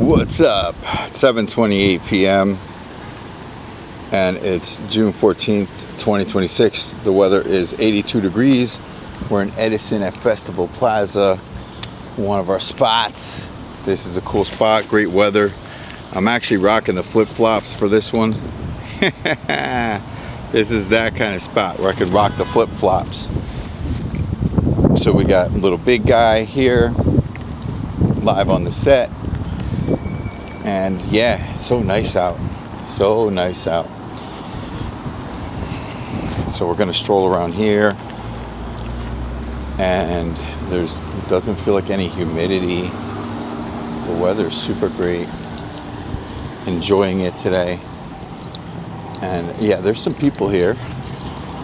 What's up? 7:28 p.m. and it's June 14th, 2026. The weather is 82 degrees. We're in Edison at Festival Plaza, one of our spots. This is a cool spot, great weather. I'm actually rocking the flip-flops for this one. This is that kind of spot where I could rock the flip-flops. So we got little big guy here, live on the set. And yeah, so nice out. So nice out. So we're gonna stroll around here. And it doesn't feel like any humidity. The weather's super great. Enjoying it today. And yeah, there's some people here.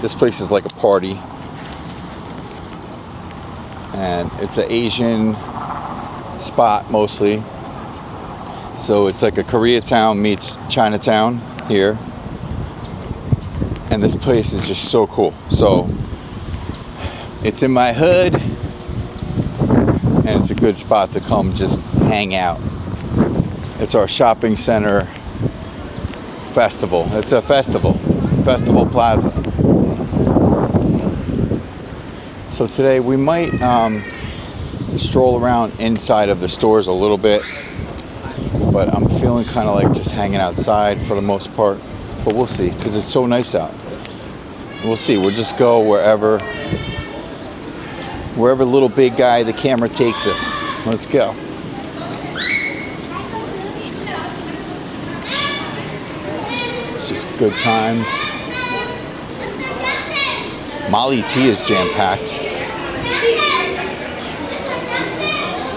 This place is like a party. And it's an Asian spot mostly. So it's like a Koreatown meets Chinatown here. And this place is just so cool. So it's in my hood. And it's a good spot to come just hang out. It's our shopping center festival. It's a festival. Festival Plaza. So today we might stroll around inside of the stores a little bit. But I'm feeling kind of like just hanging outside for the most part. But we'll see, because it's so nice out. We'll see. We'll just go wherever little big guy, the camera takes us. Let's go. It's just good times. Molly Tea is jam-packed.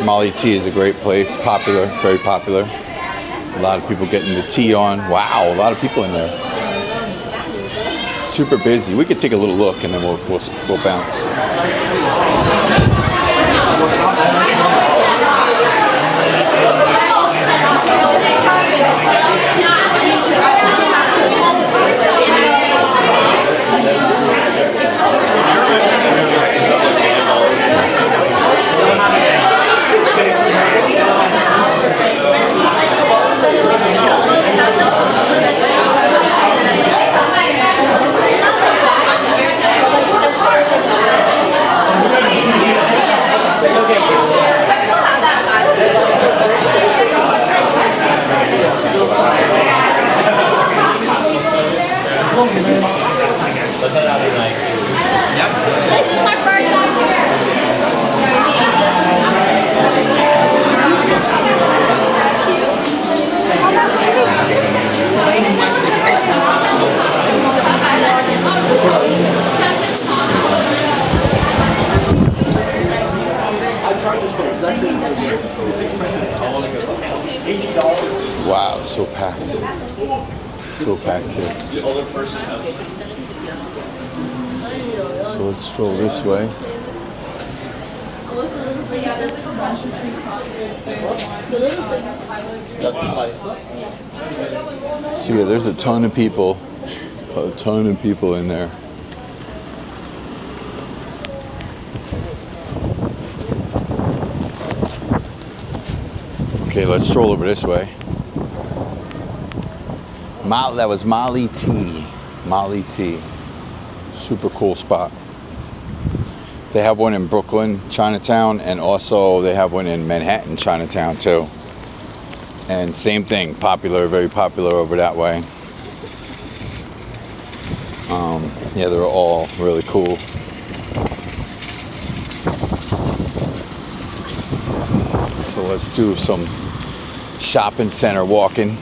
Molly Tea is a great place. Popular, very popular. A lot of people getting the tea on. Wow, a lot of people in there. Super busy. We could take a little look and then we'll bounce. Wow, so packed. So packed here. So let's stroll this way. So yeah, there's a ton of people in there. Okay, let's stroll over this way. That was Molly Tea. Molly Tea. Super cool spot. They have one in Brooklyn, Chinatown, and also they have one in Manhattan, Chinatown too. And same thing, popular, very popular over that way. Yeah, they're all really cool. So let's do some shopping center walking.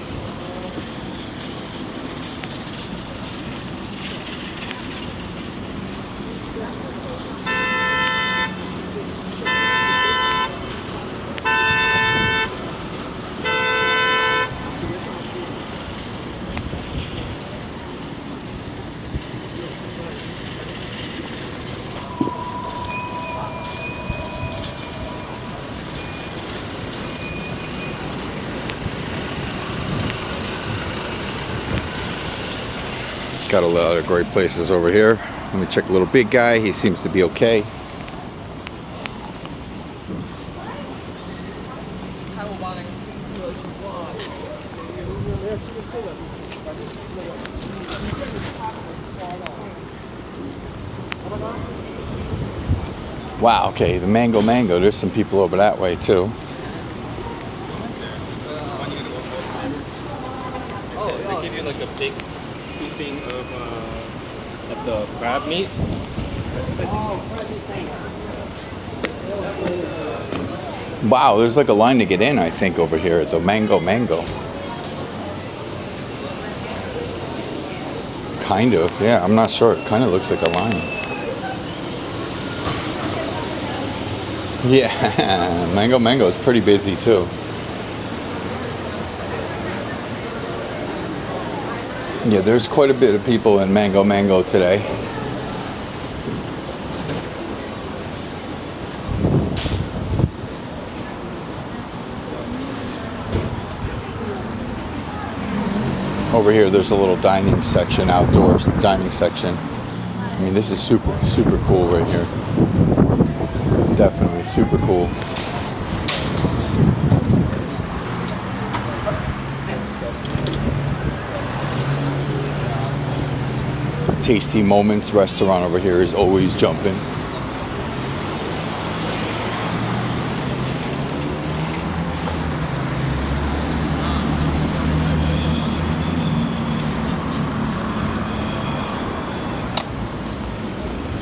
Got a lot of great places over here. Let me check a little big guy. He seems to be okay. Wow, okay, the mango. There's some people over that way too. They give you like a big scooping of the crab meat. Wow, there's like a line to get in, I think, over here at the mango. Kind of, yeah, I'm not sure. It kind of looks like a line. Yeah, mango is pretty busy too. Yeah, there's quite a bit of people in mango today. Over here, there's a little dining section, outdoors dining section. I mean, this is super cool right here. Definitely super cool. Tasty Moments restaurant over here is always jumping.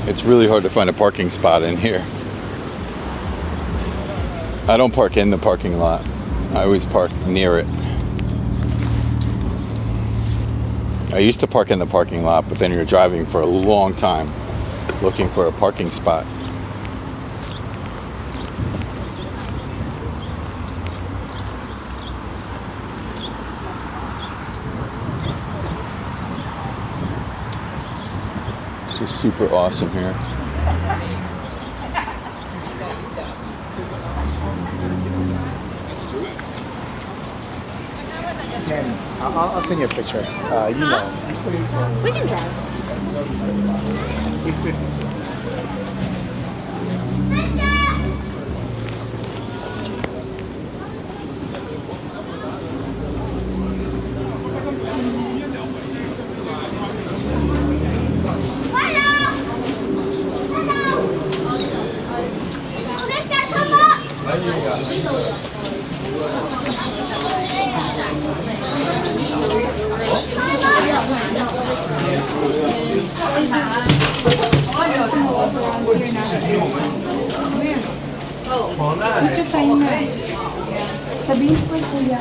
It's really hard to find a parking spot in here. I don't park in the parking lot. I always park near it. I used to park in the parking lot, but then you're driving for a long time looking for a parking spot. It's just super awesome here. I'll send you a picture. You know. We can drive. He's 56. Sabihin ko yung kuya.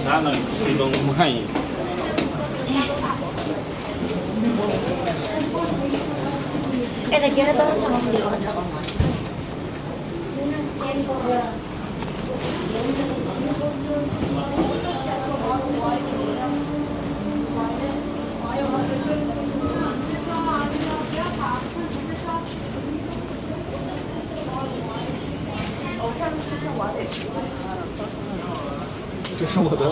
Sana ibang mahal. Lagyan na ito sa mga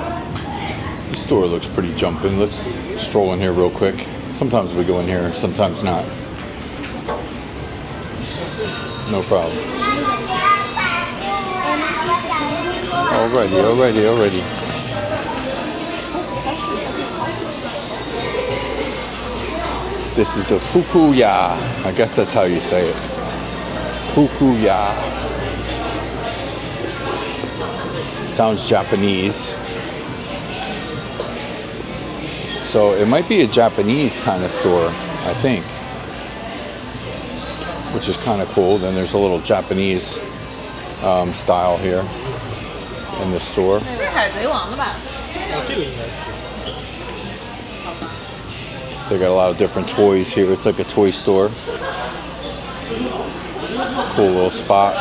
The store looks pretty jumping. Let's stroll in here real quick. Sometimes we go in here, sometimes not. No problem. Alrighty. This is the Fukuya. I guess that's how you say it. Fukuya. Sounds Japanese. So it might be a Japanese kind of store, I think. Which is kind of cool. Then there's a little Japanese style here in the store. 这是海贼王的吧？这个应该是。 They got a lot of different toys here. It's like a toy store. Cool little spot.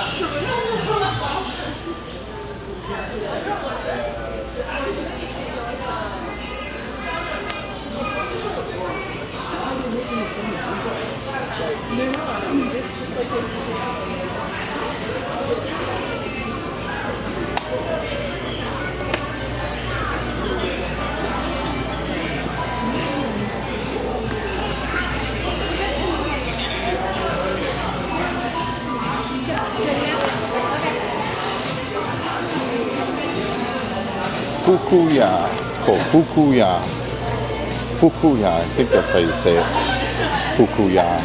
Fukuya. It's called Fukuya. Fukuya. I think that's how you say it. Fukuya.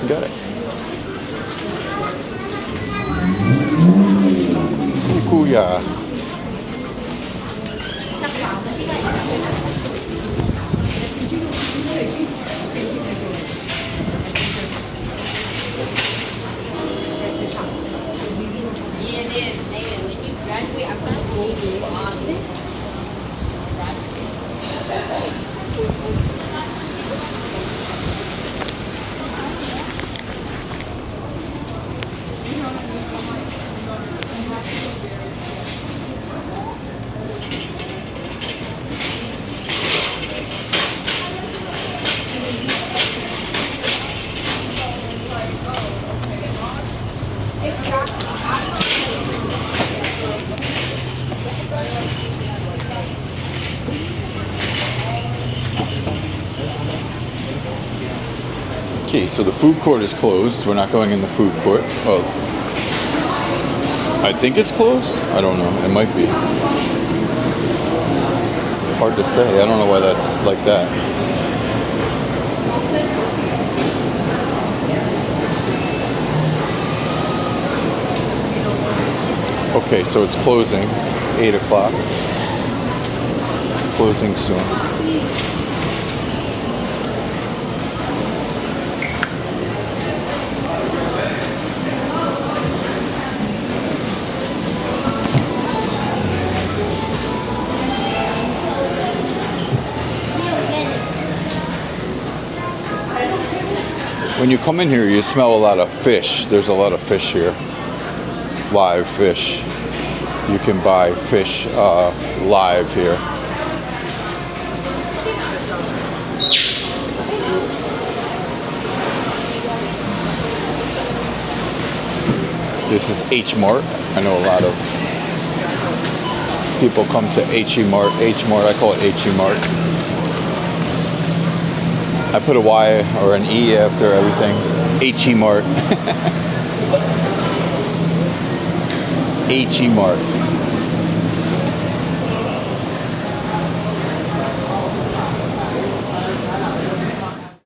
Got it. Fukuya. Okay, so the food court is closed. We're not going in the food court. Well, I think it's closed. I don't know. It might be. Hard to say. I don't know why that's like that. Okay, so it's closing. 8 o'clock. Closing soon. When you come in here, you smell a lot of fish. There's a lot of fish here. Live fish. You can buy fish live here. This is H Mart. I know a lot of people come to H Mart. H Mart, I call it H Mart. I put a Y or an E after everything. H Mart. H Mart.